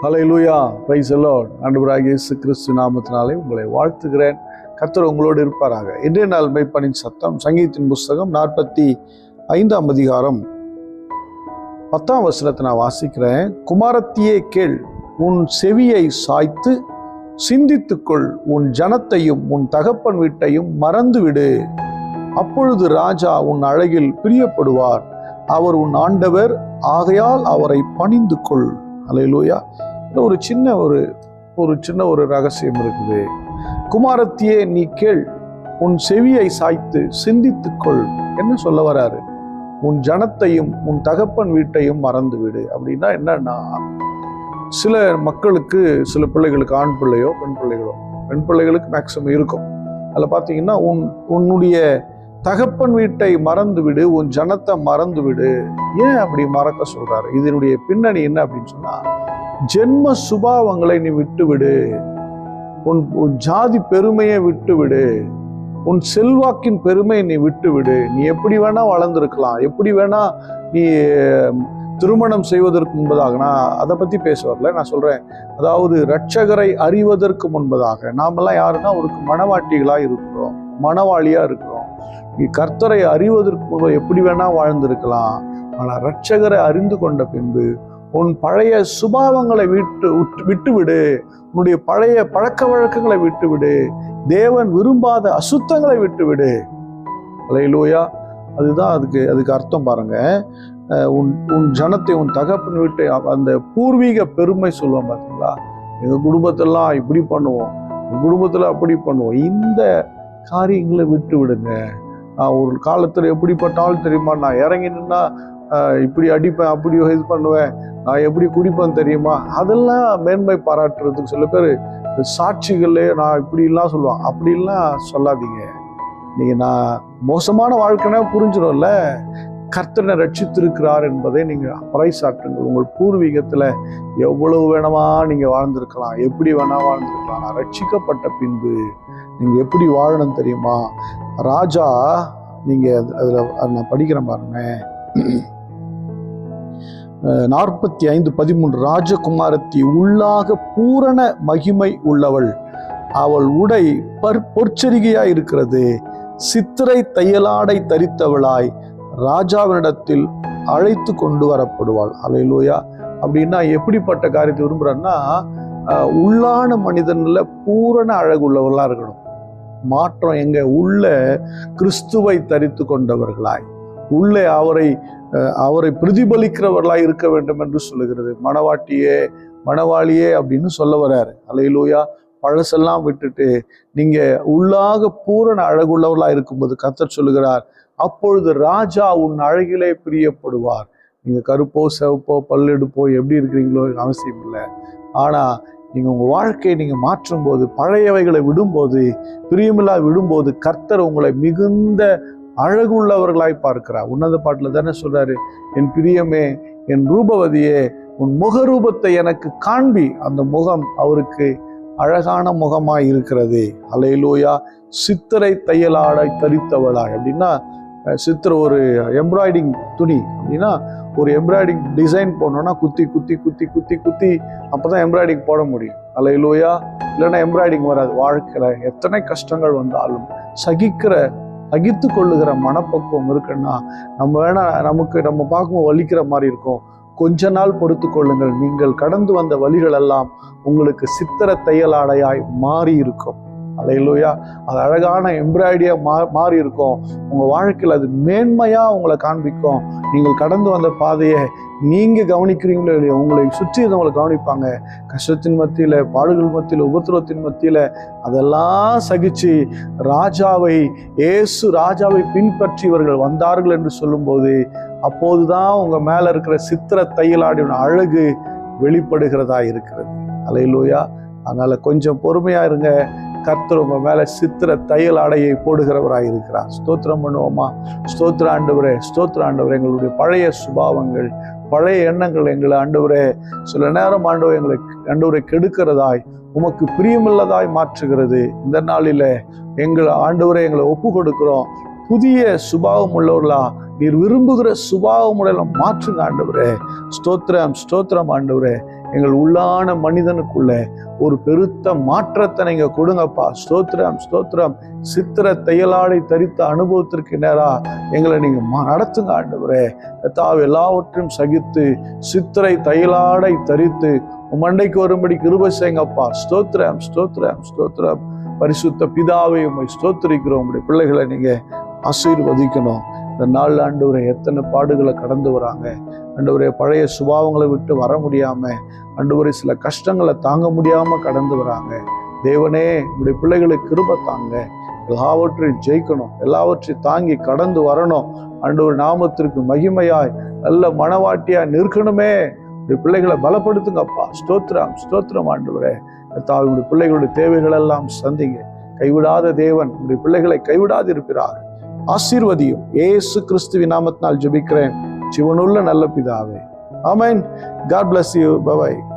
Hallelujah, praise the Lord. ஆண்டவராகிய இயேசு கிறிஸ்து நாமத்தினாலே உங்களை வாழ்த்துகிறேன். கர்த்தர் உங்களோடு இருப்பாராக. இன்றைய நாள் மெய்ப்பனின் சத்தம், சங்கீதத்தின் புஸ்தகம் 45ஆம் அதிகாரம் 10ஆம் வசனத்தை நான் வாசிக்கிறேன். குமாரத்தியே கேள், உன் செவியை சாய்த்து சிந்தித்துக்கொள், உன் ஜனத்தையும் உன் தகப்பன் வீட்டையும் மறந்துவிடு. அப்பொழுது ராஜா உன் அழகில் பிரியப்படுவார், அவர் உன் ஆண்டவர், ஆகையால் அவரை பணிந்து கொள். அல்லேலூயா. ஒரு சின்ன ஒரு ரகசியம் இருக்குது. குமாரத்தியே நீ கேள், உன் செவியை சாய்த்து சிந்தித்துக்கொள். என்ன சொல்ல வராரு? உன் ஜனத்தையும் உன் தகப்பன் வீட்டையும் மறந்து விடு. அப்படின்னா என்னன்னா, சில மக்களுக்கு, சில பிள்ளைகளுக்கு, ஆண் பிள்ளையோ பெண் பிள்ளைகளுக்கு மேக்சிமம் இருக்கும். அதில் பார்த்தீங்கன்னா, உன்னுடைய தகப்பன் வீட்டை மறந்து விடு, உன் ஜனத்தை மறந்து விடு. ஏன் அப்படி மறக்க சொல்றாரு? இதனுடைய பின்னணி என்ன அப்படின்னு சொன்னா, ஜென்ம சுபாவங்களை நீ விட்டுவிடு, உன் ஜாதி பெருமையை விட்டுவிடு, உன் செல்வாக்கின் பெருமையை நீ விட்டுவிடு. நீ எப்படி வேணா வளர்ந்துருக்கலாம், எப்படி வேணா நீ திருமணம் செய்வதற்கு முன்பதாக, நான் அதை பத்தி பேச வரல, நான் சொல்றேன். அதாவது இரட்சகரை அறிவதற்கு முன்பதாக நாமெல்லாம் யாருன்னா ஒரு மணவாட்டிகளா இருக்கிறோம், மணவாளியா இருக்கிறோம். நீ கர்த்தரை அறிவதற்கு முன்பு எப்படி வேணா வாழ்ந்திருக்கலாம். ஆனா இரட்சகரை அறிந்து கொண்ட பின்பு உன் பழைய சுபாவங்களை விட்டுவிடு, உன்னுடைய பழைய பழக்க வழக்கங்களை விட்டுவிடு, தேவன் விரும்பாத அசுத்தங்களை விட்டுவிடு. அல்லேலூயா. அதுதான் அதுக்கு அர்த்தம் பாருங்க. உன் ஜனத்தை, உன் தகப்பன் வீட்டை, அந்த பூர்வீக பெருமை சொல்லுவோம் பார்த்தீங்களா, எங்க குடும்பத்தெல்லாம் இப்படி பண்ணுவோம், எங்க குடும்பத்துல அப்படி பண்ணுவோம், இந்த காரியங்களை விட்டு விடுங்க. நான் ஒரு காலத்துல எப்படிப்பட்ட ஆள் தெரியுமா, நான் இறங்கி நின்னா இப்படி அடிப்பேன், அப்படி இது பண்ணுவேன், நான் எப்படி குடிப்பேன் தெரியுமா, அதெல்லாம் மேன்மை பாராட்டுறதுக்கு சில பேர் சாட்சிகளே நான் இப்படிலாம் சொல்லுவான். அப்படிலாம் சொல்லாதீங்க. நீங்க நான் மோசமான வாழ்க்கைனா புரிஞ்சிடும்ல, கர்த்தனை ரட்சித்திருக்கிறார் என்பதை நீங்க பறைசாற்றுங்கள். உங்கள் பூர்வீகத்துல எவ்வளவு வேணமா நீங்க வாழ்ந்திருக்கலாம், எப்படி வேணா வாழ்ந்திருக்கலாம். நான் ரட்சிக்கப்பட்ட பின்பு நீங்க எப்படி வாழணும் தெரியுமா? ராஜா, நீங்க அதுல நான் படிக்கிறேன் பாருங்க, 45:13. ராஜகுமாரத்தி உள்ளாக பூரண மகிமை உள்ளவள், அவள் உடை பொற்சரிகையா இருக்கிறது, சித்திரை தையலாடை தரித்தவளாய் ராஜாவினிடத்தில் அழைத்து கொண்டு வரப்படுவாள். அல்லேலூயா. அப்படின்னா எப்படிப்பட்ட காரியத்தை விரும்புறான்னா, உள்ளான மனிதன்ல பூரண அழகுள்ளவர்களா இருக்கணும். மாற்றம் எங்க? உள்ள கிறிஸ்துவை தரித்து கொண்டவர்களாய், உள்ளே அவரை பிரதிபலிக்கிறவர்களாய் இருக்க வேண்டும் என்று சொல்லுகிறது. மணவாளியே அப்படின்னு சொல்ல வர்றாரு. அல்லேலூயா. பழசெல்லாம் விட்டுட்டு நீங்க உள்ளாக பூரண அழகுள்ளவர்களா இருக்கும்போது கர்த்தர் சொல்லுகிறார், அப்பொழுது ராஜா உன் அழகிலே பிரியப்படுவார். நீங்க கருப்போ சிவப்போ பல்லெடுப்போ எப்படி இருக்கிறீங்களோ அவசியம் இல்லை. ஆனா நீங்க உங்க வாழ்க்கையை நீங்க மாற்றும் போது, பழையவைகளை விடும்போது, பிரியமில்லா விடும்போது, கர்த்தர் உங்களை மிகுந்த அழகுள்ளவர்களாய் பார்க்கிறார். உன்னத பாட்டுல தானே சொல்றாரு, என் பிரியமே, என் ரூபவதியே, உன் முகரூபத்தை எனக்கு காண்பி. அந்த முகம் அவருக்கு அழகான முகமாய் இருக்கிறது. அல்லேலூயா. சித்திரை தையலாடை தரித்தவளாய். அப்படின்னா ஒரு எம்ப்ராய்டிங் துணி அப்படின்னா, ஒரு எம்ப்ராய்டிங் டிசைன் போடணும்னா குத்தி குத்தி குத்தி குத்தி குத்தி அப்பதான் எம்ப்ராய்டிங் போட முடியும். அல்லேலூயா. இல்லைன்னா எம்ப்ராய்டிங் வராது. வாழ்க்கையில எத்தனை கஷ்டங்கள் வந்தாலும் சகித்து கொள்ளுகிற மனப்பக்குவம் இருக்குன்னா, நம்ம பார்க்கும்போது வலிக்கிற மாதிரி இருக்கும். கொஞ்ச நாள் பொறுத்து கொள்ளுங்கள், நீங்கள் கடந்து வந்த வழிகள் எல்லாம் உங்களுக்கு சித்திர தையலாடையாய் மாறி இருக்கும். அல்லேலூயா. அது அழகான எம்ப்ராய்டியா மாறி இருக்கும். உங்க வாழ்க்கையில் அது மேன்மையா உங்களை காண்பிக்கும். நீங்கள் கடந்து வந்த பாதையை நீங்க கவனிக்கிறீங்களோ இல்லையோ, உங்களை சுற்றி இருந்தவங்களை கவனிப்பாங்க. கஷ்டத்தின் மத்தியில, பாடுகள் மத்தியில, உபத்திரவத்தின் மத்தியில அதெல்லாம் சகிச்சு ராஜாவை பின்பற்றி இவர்கள் வந்தார்கள் என்று சொல்லும்போது, அப்போதுதான் உங்க மேல இருக்கிற சித்திர தையலாடியோட அழகு வெளிப்படுகிறதா இருக்கிறது. அல்லேலூயா. அதனால கொஞ்சம் பொறுமையா இருங்க. கர்த்தர் உங்க மேல சித்திர தையல் ஆடையை போடுகிறவராய் இருக்கிறார். ஸ்தோத்திரம் பண்ணுவோமா? ஸ்தோத்திர ஆண்டவரே, ஸ்தோத்திர ஆண்டவரே. எங்களுடைய பழைய சுபாவங்கள், பழைய எண்ணங்கள் எங்களை ஆண்டவரே சில நேரம் ஆண்டவரை கெடுக்கிறதாய், உமக்கு பிரியமில்லதாய் மாற்றுகிறது. இந்த நாளில ஆண்டவரே எங்களை ஒப்பு கொடுக்கிறோம். புதிய சுபாவம் உள்ளவர்களா, நீர் விரும்புகிற சுபாவமுடைய மாற்றுங்க ஆண்டவரே. ஸ்தோத்திரம், ஸ்தோத்திரம் ஆண்டவரே. எங்கள் உள்ளான மனிதனுக்குள்ள ஒரு பெருத்த மாற்றத்தை நீங்க கொடுங்கப்பா. ஸ்தோத்திரம் ஸ்தோத்திரம். சித்திர தையலாடை தரித்த அனுபவத்திற்கு நேரா எங்களை நீங்க நடத்துங்க ஆண்டவரே. கர்த்தாவே, எல்லாவற்றையும் சகித்து சித்திரை தையலாடை தரித்து மண்டைக்கு வரும்படி கிருபை செய்யுங்கப்பா. ஸ்தோத்திரம் ஸ்தோத்திரம் ஸ்தோத்திரம். பரிசுத்த பிதாவை உம்மை ஸ்தோத்திரிக்கிறோம். உங்களுடைய பிள்ளைகளை நீங்க ஆசீர்வதிக்கணும். இந்த நாள் ஆண்டவரே எத்தனை பாடுகளை கடந்து வராங்க ஆண்டவரே. பழைய சுபாவங்களை விட்டு வர முடியாம ஆண்டவரே சில கஷ்டங்களை தாங்க முடியாம கடந்து வராங்க. தேவனே, உங்களுடைய பிள்ளைகளுக்கு கிருபை தாங்க. எல்லாவற்றையும் ஜெயிக்கணும், எல்லாவற்றையும் தாங்கி கடந்து வரணும். ஆண்டவர் நாமத்திற்கு மகிமையாய் நல்ல மனவாட்டியாய் நிற்கணுமே. உடைய பிள்ளைகளை பலப்படுத்துங்கப்பா. ஸ்தோத்திரம் ஸ்தோத்திரம் ஆண்டவரே. உடைய பிள்ளைகளுடைய தேவைகள் எல்லாம் சந்திங்க. கைவிடாத தேவன் உடைய பிள்ளைகளை கைவிடாது இருக்கிறார். ஆசீர்வதியும். இயேசு கிறிஸ்துவின் நாமத்தினால் ஜெபிக்கிறேன் ஜீவனுள்ள நல்ல பிதாவே. ஆமென். God bless you. Bye bye.